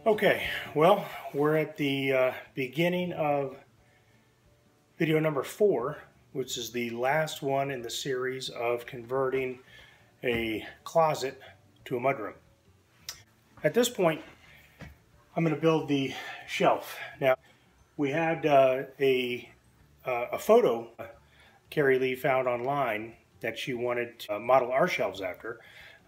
Okay, well, we're at the beginning of video number 4, which is the last one in the series of converting a closet to a mudroom. At this point, I'm going to build the shelf. Now, we had a photo Carrie Lee found online that she wanted to model our shelves after.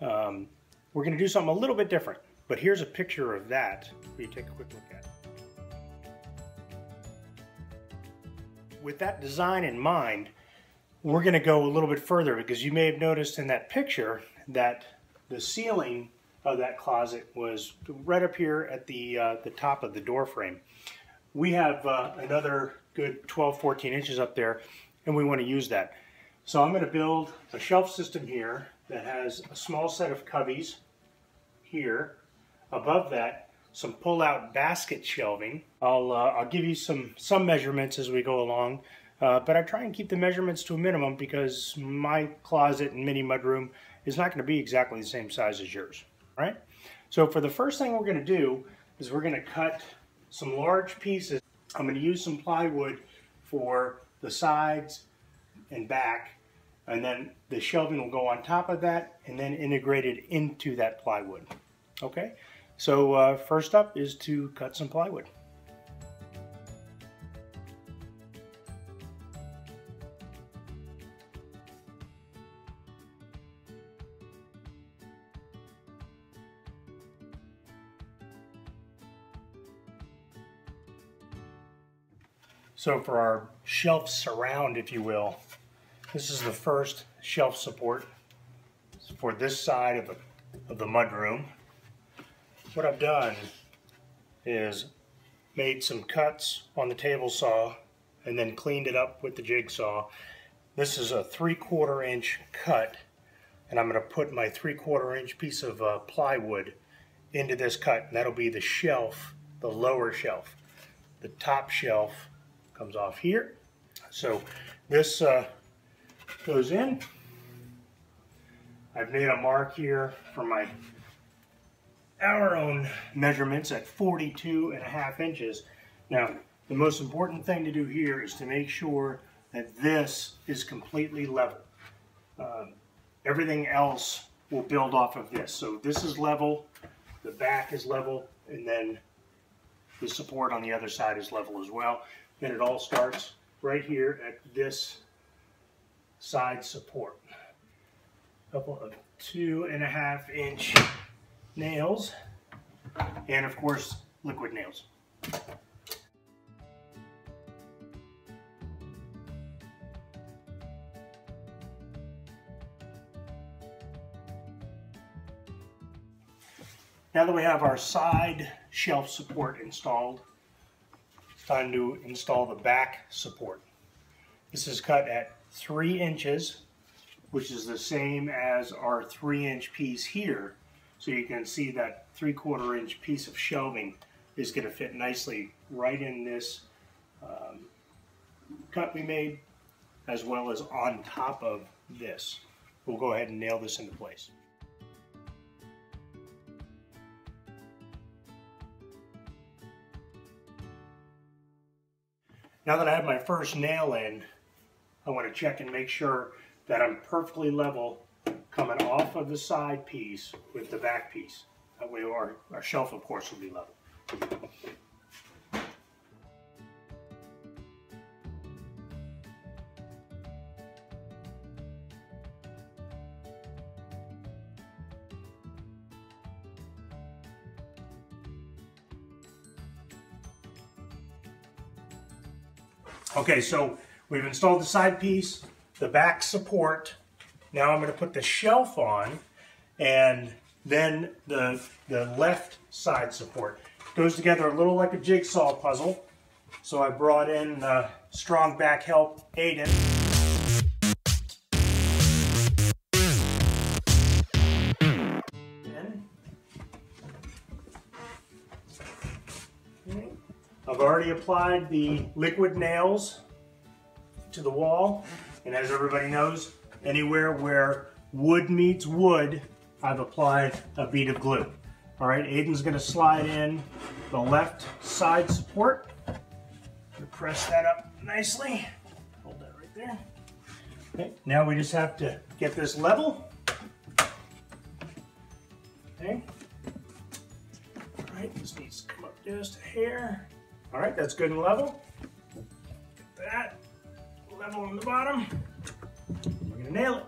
We're going to do something a little bit different, but here's a picture of that for you to take a quick look at. With that design in mind, we're going to go a little bit further, because you may have noticed in that picture that the ceiling of that closet was right up here at the top of the door frame. We have another good 12-14 inches up there, and we want to use that. So I'm going to build a shelf system here that has a small set of cubbies here. Above that, some pull-out basket shelving. I'll give you some measurements as we go along, but I try and keep the measurements to a minimum because my closet and mini mudroom is not going to be exactly the same size as yours. All right? So for the first thing we're going to do is we're going to cut some large pieces. I'm going to use some plywood for the sides and back, and then the shelving will go on top of that and then integrated into that plywood. Okay? So first up is to cut some plywood. So for our shelf surround, if you will, this is the first shelf support for this side of the mudroom. What I've done is made some cuts on the table saw and then cleaned it up with the jigsaw. This is a 3/4 inch cut, and I'm going to put my 3/4 inch piece of plywood into this cut, and that'll be the shelf, the lower shelf. The top shelf comes off here. So this goes in. I've made a mark here for our own measurements at 42.5 inches. Now, the most important thing to do here is to make sure that this is completely level. Everything else will build off of this. So this is level, the back is level, and then the support on the other side is level as well. Then it all starts right here at this side support. A couple of 2.5 inch nails, and of course liquid nails. Now that we have our side shelf support installed, it's time to install the back support. This is cut at 3 inches, which is the same as our 3-inch piece here. So you can see that 3/4 inch piece of shelving is going to fit nicely right in this cut we made, as well as on top of this. We'll go ahead and nail this into place. Now that I have my first nail in, I want to check and make sure that I'm perfectly level coming off of the side piece with the back piece. That way our shelf, of course, will be level. Okay, so we've installed the side piece, the back support. Now I'm going to put the shelf on, and then the left side support. It goes together a little like a jigsaw puzzle. So I brought in strong back help, Aiden. I've already applied the liquid nails to the wall, and as everybody knows, anywhere where wood meets wood, I've applied a bead of glue. All right, Aiden's going to slide in the left side support. Press that up nicely. Hold that right there. Okay, now we just have to get this level. Okay. All right, this needs to come up just a hair. All right, that's good and level. Get that level on the bottom. We're gonna nail it.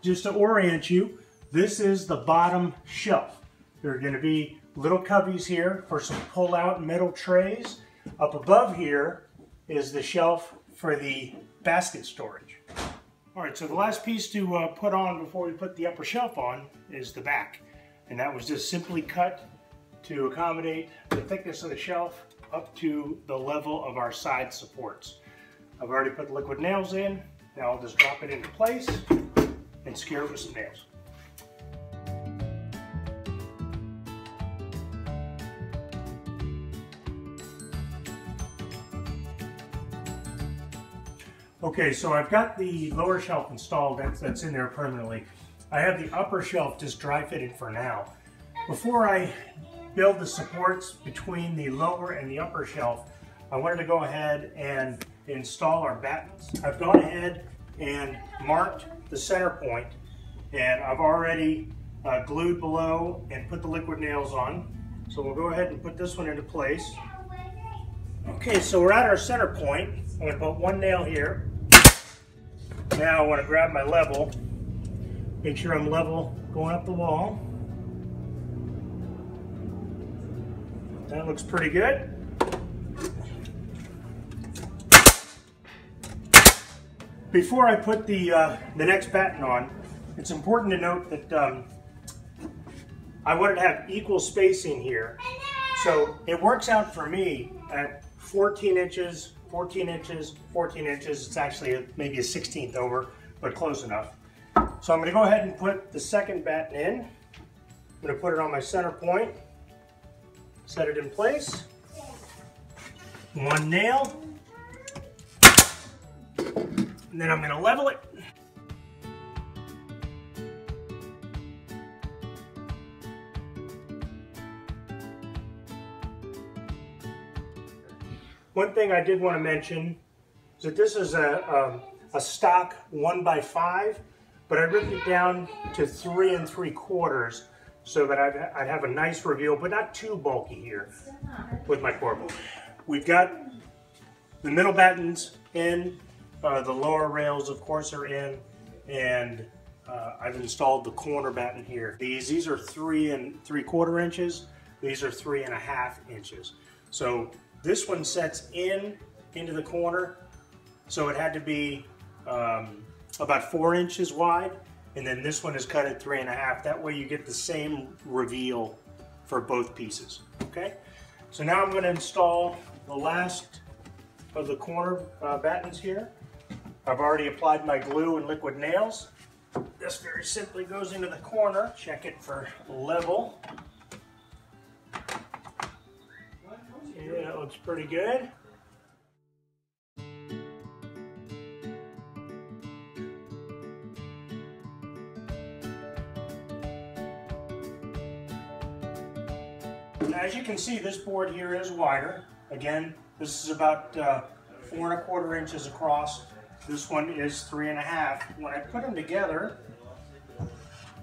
Just to orient you, this is the bottom shelf. There are going to be little cubbies here for some pull-out metal trays. Up above here is the shelf for the basket storage. All right, so the last piece to put on before we put the upper shelf on is the back. And that was just simply cut to accommodate the thickness of the shelf up to the level of our side supports. I've already put the liquid nails in. Now I'll just drop it into place and secure it with some nails. Okay, so I've got the lower shelf installed, that's in there permanently. I have the upper shelf just dry fitted for now. Before I build the supports between the lower and the upper shelf, I wanted to go ahead and install our battens. I've gone ahead and marked the center point, and I've already glued below and put the liquid nails on. So we'll go ahead and put this one into place. Okay, so we're at our center point. I'm going to put one nail here. Now I want to grab my level, make sure I'm level going up the wall. That looks pretty good. Before I put the next batten on, it's important to note that I wanted to have equal spacing here. So it works out for me at 14 inches, 14 inches, 14 inches. It's actually maybe a 16th over, but close enough. So I'm going to go ahead and put the second batten in. I'm going to put it on my center point, set it in place. One nail. And then I'm going to level it. One thing I did want to mention is that this is a stock 1x5, but I ripped it down to 3 3/4 so that I'd have a nice reveal, but not too bulky here with my corbel. We've got the middle battens in. The lower rails, of course, are in, and I've installed the corner batten here. These are 3 3/4 inches. These are 3 1/2 inches. So this one sets into the corner, so it had to be about 4 inches wide, and then this one is cut at 3 1/2. That way you get the same reveal for both pieces. Okay. So now I'm going to install the last of the corner battens here. I've already applied my glue and liquid nails. This very simply goes into the corner. Check it for level. Yeah, that looks pretty good. Now, as you can see, this board here is wider. Again, this is about 4 1/4 inches across. This one is 3 1/2. When I put them together,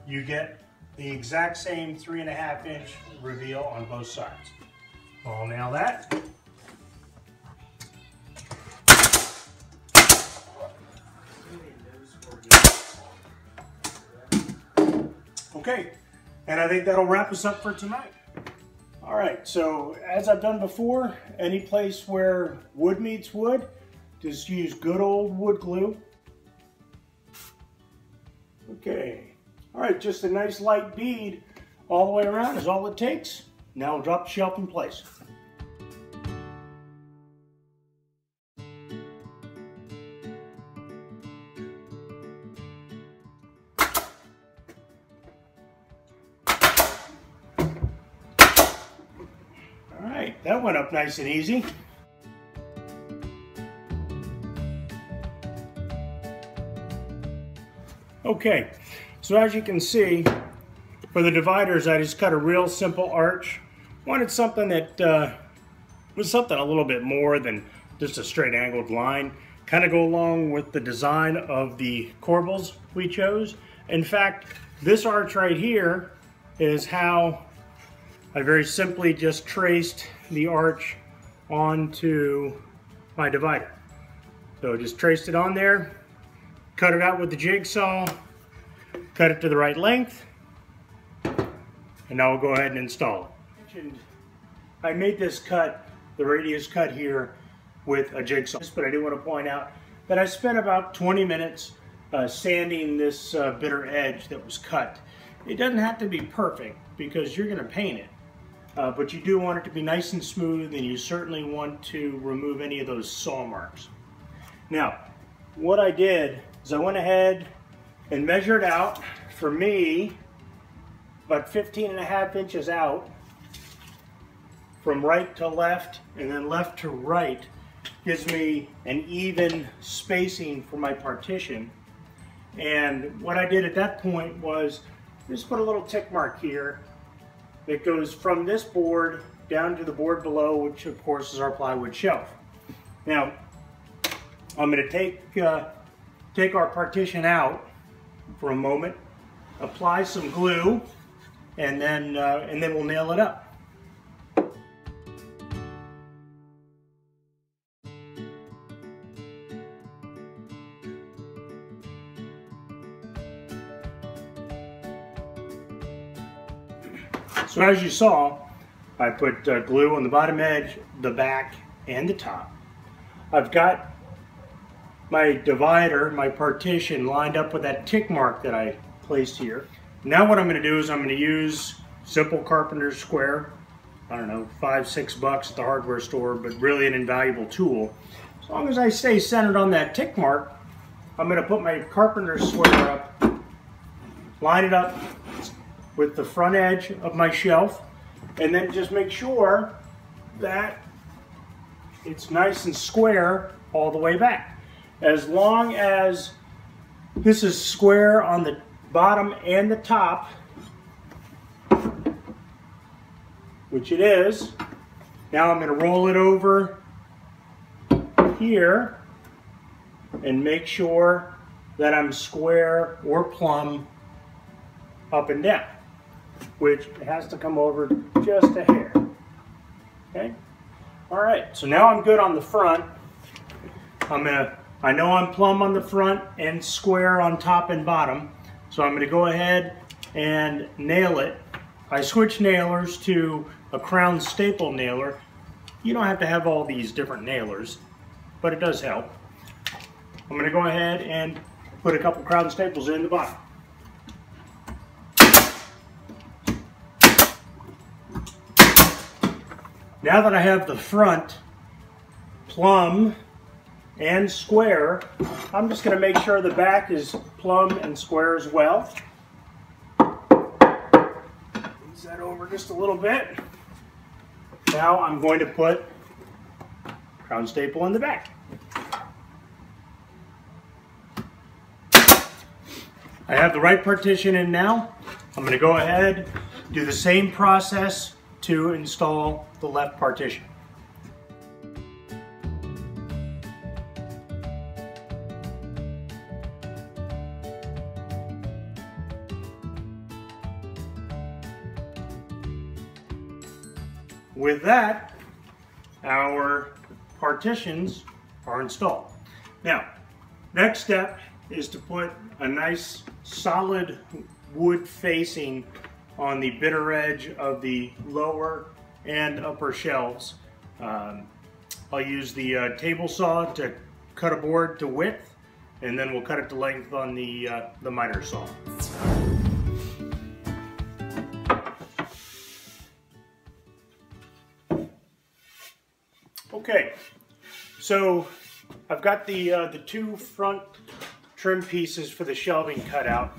you get the exact same 3 1/2 inch reveal on both sides. I'll nail that. Okay, and I think that'll wrap us up for tonight. All right, so as I've done before, any place where wood meets wood, just use good old wood glue. Okay, all right, just a nice light bead all the way around is all it takes. Now we'll drop the shelf in place. All right, that went up nice and easy. Okay, So as you can see, for the dividers, I just cut a real simple arch. Wanted something that was something a little bit more than just a straight angled line. Kind of go along with the design of the corbels we chose. In fact, this arch right here is how I very simply just traced the arch onto my divider. So just traced it on there, cut it out with the jigsaw, cut it to the right length, and now we'll go ahead and install it. I made this cut, the radius cut here, with a jigsaw, but I do want to point out that I spent about 20 minutes sanding this bitter edge that was cut. It doesn't have to be perfect because you're going to paint it, but you do want it to be nice and smooth, and you certainly want to remove any of those saw marks. Now, what I did is I went ahead and measured out, for me, about 15.5 inches out from right to left and then left to right. Gives me an even spacing for my partition. And what I did at that point was just put a little tick mark here that goes from this board down to the board below, which of course is our plywood shelf. Now, I'm going to take our partition out for a moment, apply some glue, and then we'll nail it up. So as you saw, I put glue on the bottom edge, the back, and the top. I've got my divider, my partition, lined up with that tick mark that I placed here. Now what I'm going to do is I'm going to use simple carpenter's square. I don't know, $5–6 at the hardware store, but really an invaluable tool. As long as I stay centered on that tick mark, I'm going to put my carpenter's square up, line it up with the front edge of my shelf, and then just make sure that it's nice and square all the way back. As long as this is square on the bottom and the top, which it is, now I'm going to roll it over here and make sure that I'm square or plumb up and down, which has to come over just a hair. Okay? Alright, so now I'm good on the front. I know I'm plumb on the front and square on top and bottom, so I'm going to go ahead and nail it. I switched nailers to a crown staple nailer. You don't have to have all these different nailers, but it does help. I'm going to go ahead and put a couple crown staples in the bottom. Now that I have the front plumb and square, I'm just going to make sure the back is plumb and square as well. Ease that over just a little bit. Now I'm going to put crown staple in the back. I have the right partition in now. I'm going to go ahead, do the same process to install the left partition. With that, our partitions are installed. Now, next step is to put a nice solid wood facing on the bitter edge of the lower and upper shelves. I'll use the table saw to cut a board to width, and then we'll cut it to length on the miter saw. Okay, so I've got the two front trim pieces for the shelving cut out.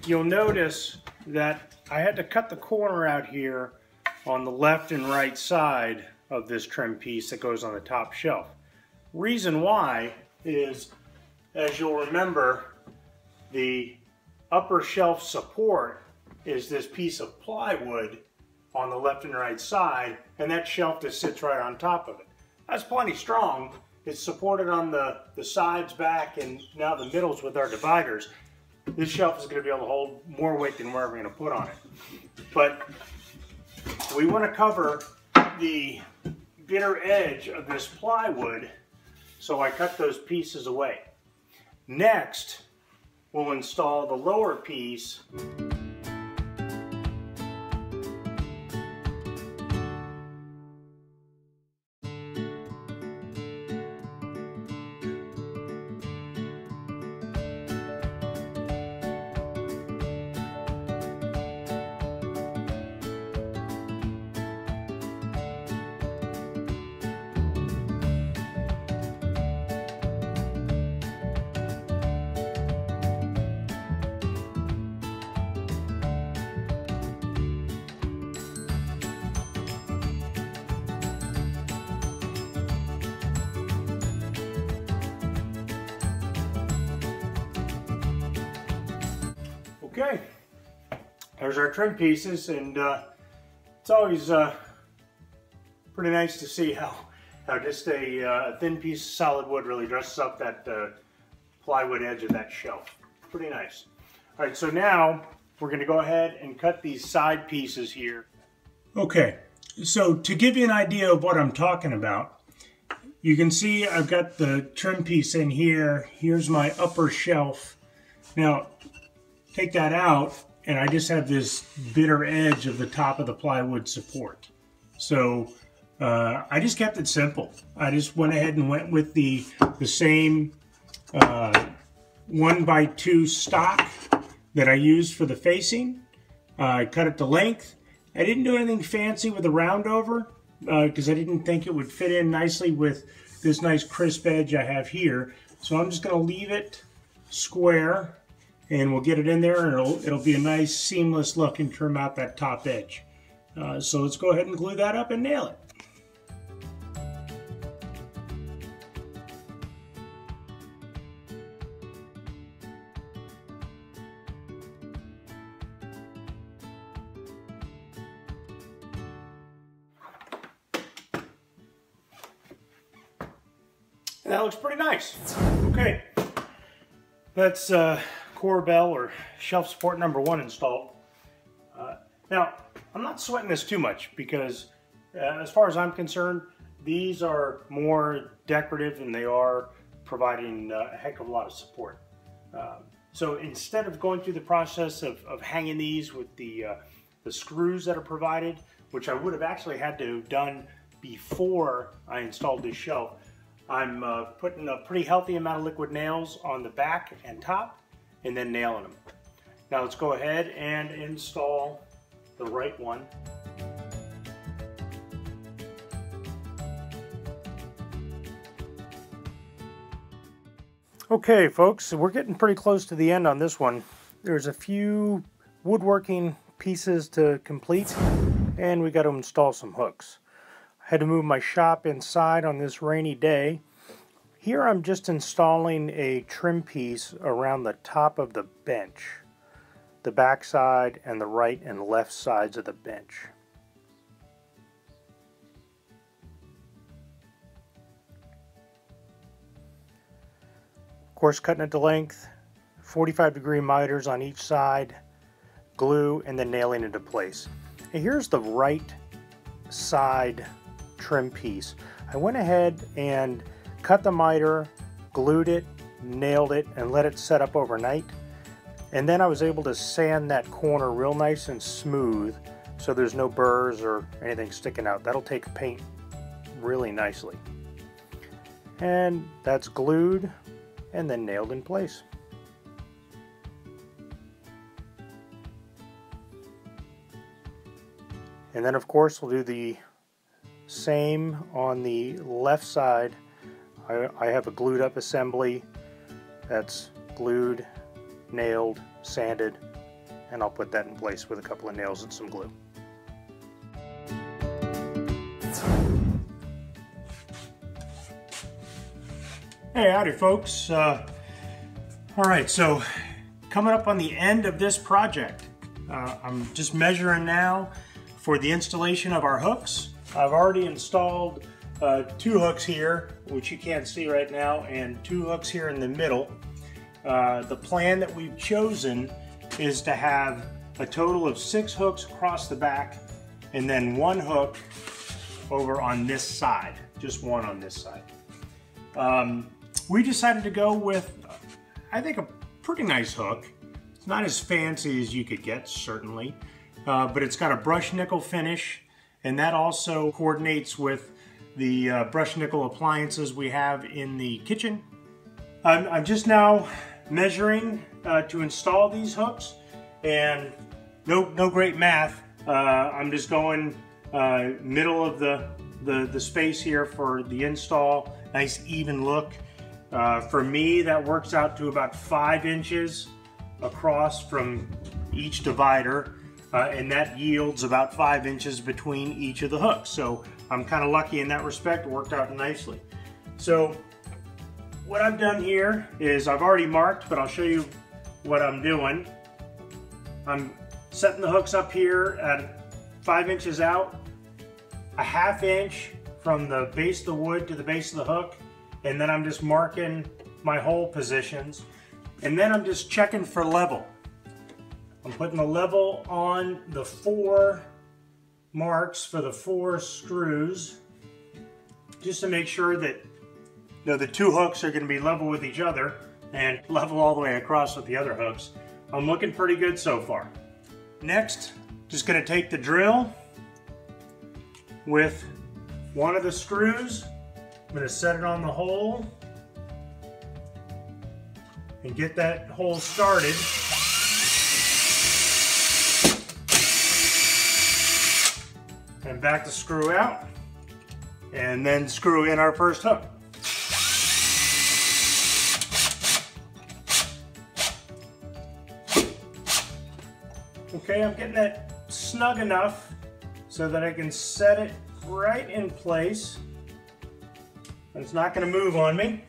You'll notice that I had to cut the corner out here on the left and right side of this trim piece that goes on the top shelf. Reason why is, as you'll remember, the upper shelf support is this piece of plywood on the left and right side, and that shelf just sits right on top of it. That's plenty strong. It's supported on the sides, back, and now the middles with our dividers. This shelf is going to be able to hold more weight than we're ever going to put on it. But we want to cover the bitter edge of this plywood, so I cut those pieces away. Next, we'll install the lower piece. Okay, there's our trim pieces, and it's always pretty nice to see how just a thin piece of solid wood really dresses up that plywood edge of that shelf. Pretty nice. All right, so now we're going to go ahead and cut these side pieces here. Okay, so to give you an idea of what I'm talking about, you can see I've got the trim piece in here. Here's my upper shelf. Now, take that out, and I just have this bitter edge of the top of the plywood support. So I just kept it simple. I just went ahead and went with the same 1x2 stock that I used for the facing. I cut it to length. I didn't do anything fancy with the round over because I didn't think it would fit in nicely with this nice crisp edge I have here. So I'm just going to leave it square, and we'll get it in there, and it'll be a nice seamless look and trim out that top edge. So let's go ahead and glue that up and nail it. And that looks pretty nice. Okay, that's core bell or shelf support number 1 installed. Now, I'm not sweating this too much because as far as I'm concerned, these are more decorative than they are providing a heck of a lot of support. So instead of going through the process of hanging these with the screws that are provided, which I would have actually had to have done before I installed this shelf, I'm putting a pretty healthy amount of liquid nails on the back and top, and then nailing them. Now let's go ahead and install the right one. Okay folks, so we're getting pretty close to the end on this one. There's a few woodworking pieces to complete, and we got to install some hooks. I had to move my shop inside on this rainy day. Here I'm just installing a trim piece around the top of the bench, the back side and the right and left sides of the bench. Of course, cutting it to length, 45-degree miters on each side, glue, and then nailing it into place. And here's the right side trim piece. I went ahead and cut the miter, glued it, nailed it, and let it set up overnight. And then I was able to sand that corner real nice and smooth so there's no burrs or anything sticking out. That'll take paint really nicely. And that's glued and then nailed in place. And then of course we'll do the same on the left side. I have a glued up assembly that's glued, nailed, sanded, and I'll put that in place with a couple of nails and some glue. Hey, howdy folks. Alright, so coming up on the end of this project. I'm just measuring now for the installation of our hooks. I've already installed 2 hooks here, which you can't see right now, and 2 hooks here in the middle. The plan that we've chosen is to have a total of 6 hooks across the back and then 1 hook over on this side, just 1 on this side. We decided to go with, I think, a pretty nice hook. It's not as fancy as you could get, certainly, but it's got a brushed nickel finish, and that also coordinates with the brushed nickel appliances we have in the kitchen. I'm just now measuring to install these hooks, and no great math. I'm just going middle of the space here for the install. Nice even look. For me, that works out to about 5 inches across from each divider, and that yields about 5 inches between each of the hooks. So I'm kind of lucky in that respect. It worked out nicely. So what I've done here is I've already marked, but I'll show you what I'm doing. I'm setting the hooks up here at 5 inches out, a 1/2 inch from the base of the wood to the base of the hook, and then I'm just marking my hole positions, and then I'm just checking for level. I'm putting the level on the 4 marks for the 4 screws, just to make sure that the 2 hooks are going to be level with each other and level all the way across with the other hooks. I'm looking pretty good so far. Next, just going to take the drill with one of the screws. I'm going to set it on the hole and get that hole started. And back the screw out, and then screw in our first hook. Okay, I'm getting that snug enough so that I can set it right in place. It's not going to move on me.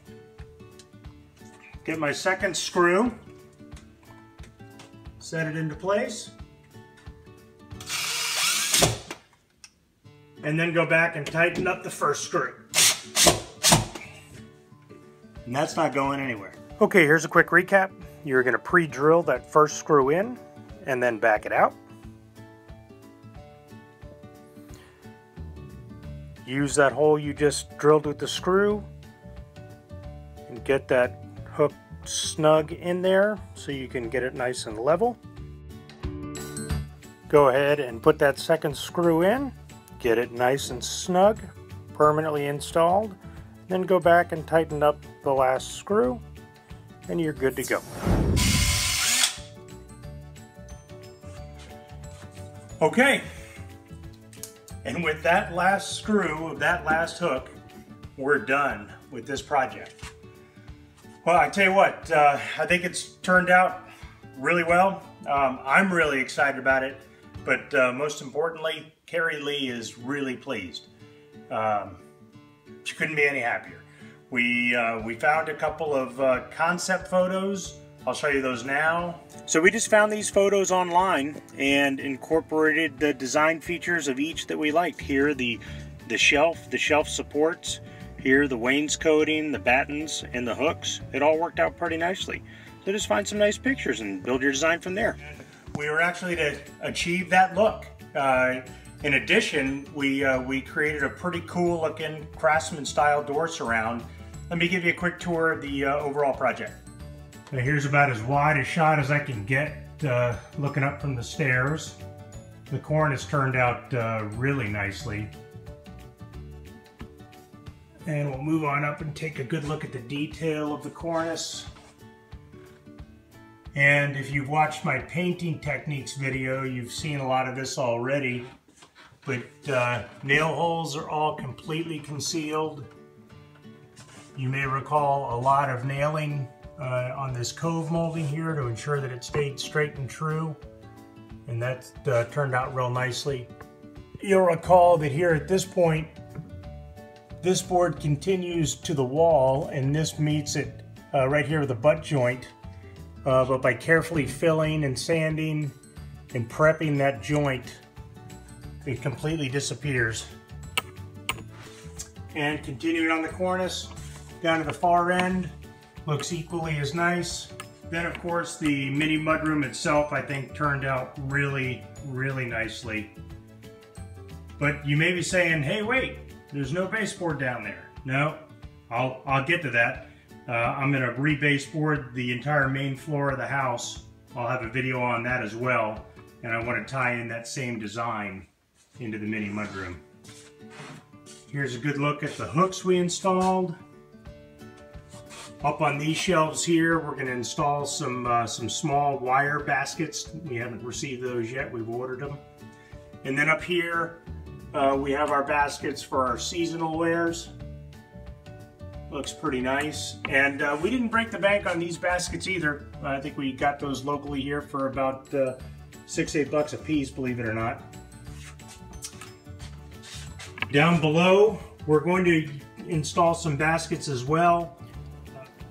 Get my second screw, set it into place, and then go back and tighten up the first screw. And that's not going anywhere. Okay, here's a quick recap. You're going to pre-drill that first screw in and then back it out. Use that hole you just drilled with the screw and get that hook snug in there so you can get it nice and level. Go ahead and put that second screw in, get it nice and snug, permanently installed, then go back and tighten up the last screw and you're good to go. Okay, and with that last screw of that last hook, we're done with this project. Well, I tell you what, I think it's turned out really well. I'm really excited about it, but most importantly, Carrie Lee is really pleased. She couldn't be any happier. We found a couple of concept photos. I'll show you those now. So we just found these photos online and incorporated the design features of each that we liked. Here the shelf supports, here the wainscoting, the battens, and the hooks. It all worked out pretty nicely. So just find some nice pictures and build your design from there. We were actually to achieve that look. In addition, we created a pretty cool looking craftsman-style door surround. Let me give you a quick tour of the overall project. Now here's about as wide a shot as I can get looking up from the stairs. The cornice turned out really nicely. And we'll move on up and take a good look at the detail of the cornice. And if you've watched my painting techniques video, you've seen a lot of this already. But nail holes are all completely concealed. You may recall a lot of nailing on this cove molding here to ensure that it stayed straight and true, and that turned out real nicely. You'll recall that here at this point, this board continues to the wall, and this meets it right here with the butt joint. but by carefully filling and sanding and prepping that joint, it completely disappears. And continuing on the cornice, down to the far end, looks equally as nice. Then of course the mini mudroom itself I think turned out really, really nicely. But you may be saying, hey wait, there's no baseboard down there. No, I'll get to that. I'm going to re-baseboard the entire main floor of the house. I'll have a video on that as well. And I want to tie in that same design into the mini mudroom. Here's a good look at the hooks we installed. Up on these shelves here, we're going to install some small wire baskets. We haven't received those yet, we've ordered them. And then up here, we have our baskets for our seasonal wares. Looks pretty nice. And we didn't break the bank on these baskets either. I think we got those locally here for about $6-8 a piece, believe it or not. Down below, we're going to install some baskets as well.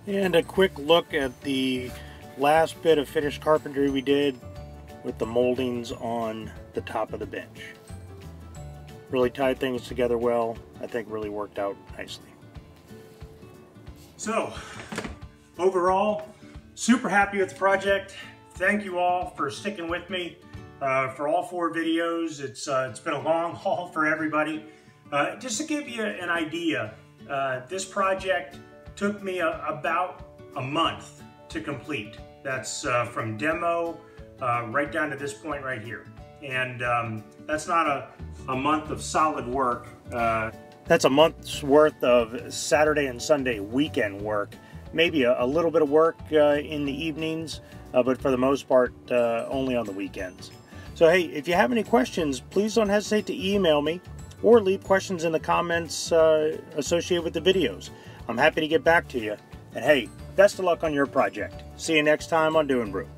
And a quick look at the last bit of finished carpentry we did with the moldings on the top of the bench. Really tied things together well. I think really worked out nicely. So, overall, super happy with the project. Thank you all for sticking with me for all 4 videos. It's been a long haul for everybody. Just to give you an idea, this project took me about a month to complete. That's from demo right down to this point right here. And that's not a month of solid work. That's a month's worth of Saturday and Sunday weekend work. Maybe a little bit of work in the evenings, but for the most part, only on the weekends. So hey, if you have any questions, please don't hesitate to email me or leave questions in the comments associated with the videos. I'm happy to get back to you. And hey, best of luck on your project. See you next time on Doing Brew.